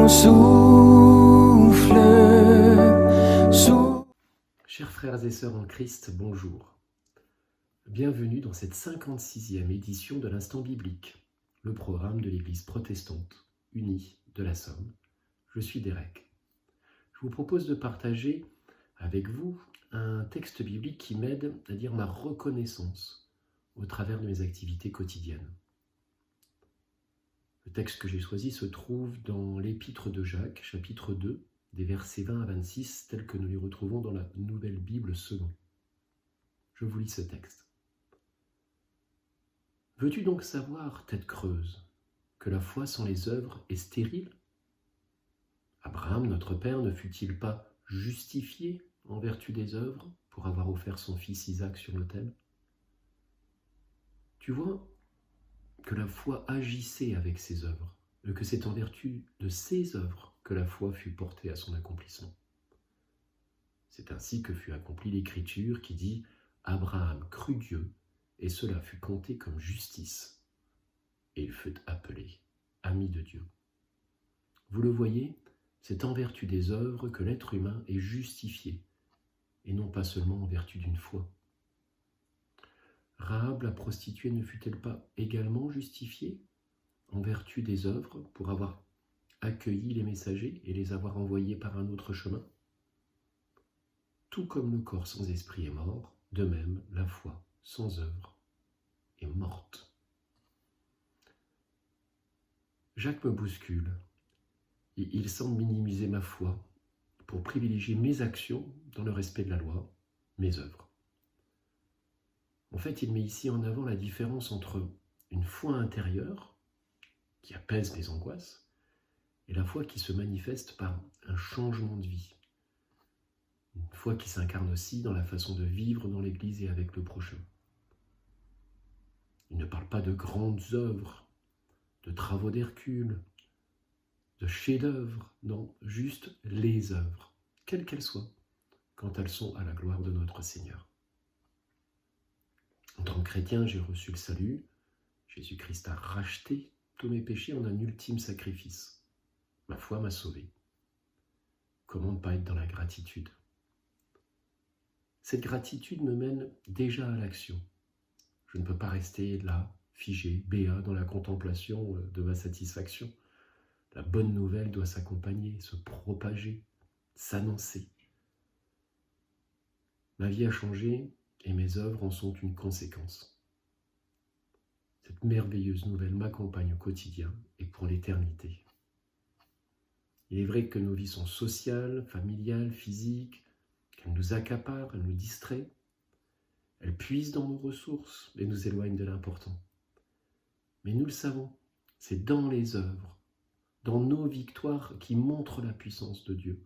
mon souffle. Chers frères et sœurs en Christ, bonjour. Bienvenue dans cette 56e édition de l'Instant biblique, le programme de l'Église protestante unie de la Somme. Je suis Derek. Je vous propose de partager avec vous un texte biblique qui m'aide à dire ma reconnaissance au travers de mes activités quotidiennes. Le texte que j'ai choisi se trouve dans l'Épître de Jacques, chapitre 2, des versets 20 à 26, tels que nous les retrouvons dans la Nouvelle Bible seconde. Je vous lis ce texte. Veux-tu donc savoir, tête creuse, que la foi sans les œuvres est stérile ? Abraham, notre père, ne fut-il pas justifié en vertu des œuvres pour avoir offert son fils Isaac sur l'autel ? Tu vois que la foi agissait avec ses œuvres, et que c'est en vertu de ses œuvres que la foi fut portée à son accomplissement. C'est ainsi que fut accomplie l'Écriture qui dit « Abraham crut Dieu, et cela fut compté comme justice, et il fut appelé ami de Dieu. » Vous le voyez, c'est en vertu des œuvres que l'être humain est justifié, et non pas seulement en vertu d'une foi. Rahab, la prostituée, ne fut-elle pas également justifiée en vertu des œuvres pour avoir accueilli les messagers et les avoir envoyés par un autre chemin ? Tout comme le corps sans esprit est mort, de même la foi sans œuvre est morte. Jacques me bouscule. Il semble minimiser ma foi pour privilégier mes actions dans le respect de la loi, mes œuvres. En fait, il met ici en avant la différence entre une foi intérieure qui apaise mes angoisses et la foi qui se manifeste par un changement de vie. Une foi qui s'incarne aussi dans la façon de vivre dans l'Église et avec le prochain. Il ne parle pas de grandes œuvres, de travaux d'Hercule, de chefs-d'œuvre, non, juste les œuvres, quelles qu'elles soient, quand elles sont à la gloire de notre Seigneur. En tant que chrétien, j'ai reçu le salut. Jésus-Christ a racheté tous mes péchés en un ultime sacrifice. Ma foi m'a sauvé. Comment ne pas être dans la gratitude ? Cette gratitude me mène déjà à l'action. Je ne peux pas rester là, figé, béat, dans la contemplation de ma satisfaction. La bonne nouvelle doit s'accompagner, se propager, s'annoncer. Ma vie a changé et mes œuvres en sont une conséquence. Cette merveilleuse nouvelle m'accompagne au quotidien et pour l'éternité. Il est vrai que nos vies sont sociales, familiales, physiques, qu'elles nous accaparent, elles nous distraient. Elles puisent dans nos ressources et nous éloignent de l'important. Mais nous le savons, c'est dans les œuvres, dans nos victoires qui montrent la puissance de Dieu,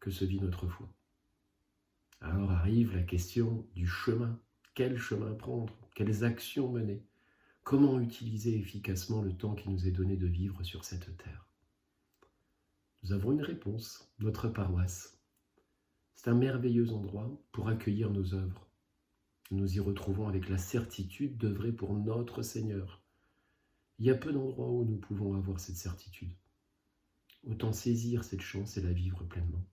que se vit notre foi. Alors arrive la question du chemin. Quel chemin prendre ? Quelles actions mener ? Comment utiliser efficacement le temps qui nous est donné de vivre sur cette terre ? Nous avons une réponse, notre paroisse. C'est un merveilleux endroit pour accueillir nos œuvres. Nous y retrouvons avec la certitude d'œuvrer pour notre Seigneur. Il y a peu d'endroits où nous pouvons avoir cette certitude. Autant saisir cette chance et la vivre pleinement.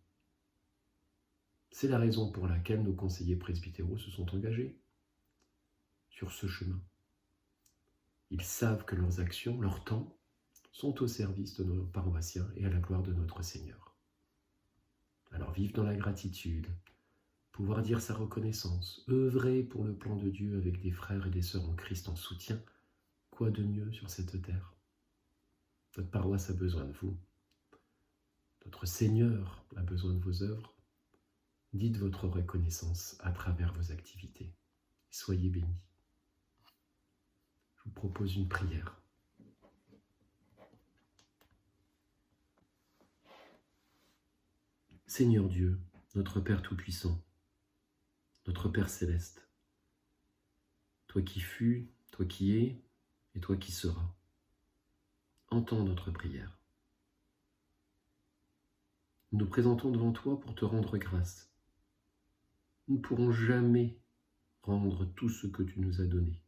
C'est la raison pour laquelle nos conseillers presbytéraux se sont engagés sur ce chemin. Ils savent que leurs actions, leur temps, sont au service de nos paroissiens et à la gloire de notre Seigneur. Alors vivre dans la gratitude, pouvoir dire sa reconnaissance, œuvrer pour le plan de Dieu avec des frères et des sœurs en Christ en soutien, quoi de mieux sur cette terre ? Notre paroisse a besoin de vous. Notre Seigneur a besoin de vos œuvres. Dites votre reconnaissance à travers vos activités. Soyez bénis. Je vous propose une prière. Seigneur Dieu, notre Père Tout-Puissant, notre Père Céleste, toi qui fus, toi qui es et toi qui seras, entends notre prière. Nous nous présentons devant toi pour te rendre grâce. Nous ne pourrons jamais rendre tout ce que tu nous as donné.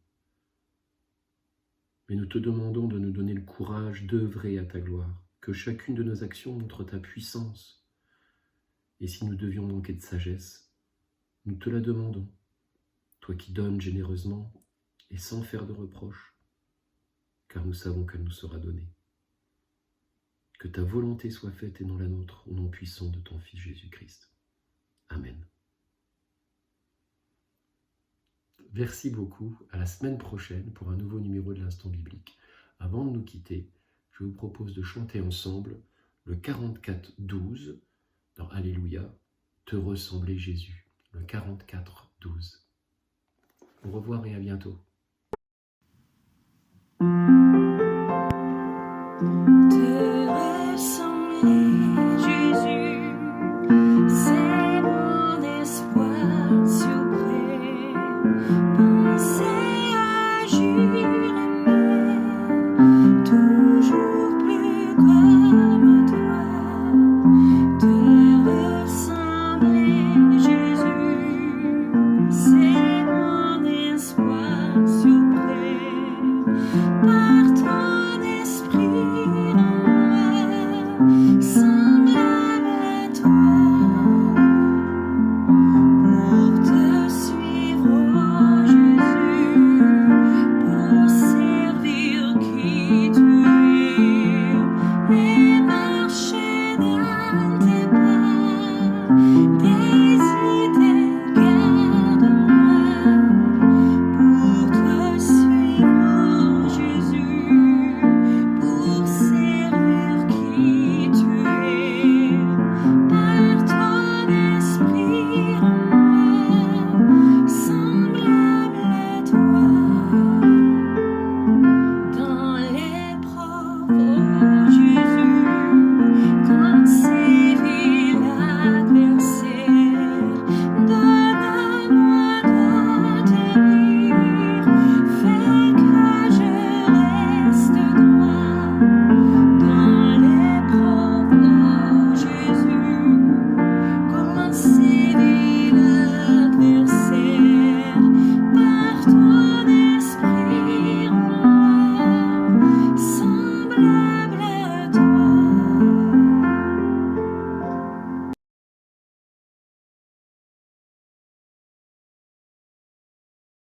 Mais nous te demandons de nous donner le courage d'œuvrer à ta gloire, que chacune de nos actions montre ta puissance. Et si nous devions manquer de sagesse, nous te la demandons, toi qui donnes généreusement et sans faire de reproches, car nous savons qu'elle nous sera donnée. Que ta volonté soit faite et non la nôtre, au nom puissant de ton Fils Jésus-Christ. Amen. Merci beaucoup, à la semaine prochaine pour un nouveau numéro de l'Instant Biblique. Avant de nous quitter, je vous propose de chanter ensemble le 44-12 dans Alléluia, te ressembler Jésus, le 44-12. Au revoir et à bientôt.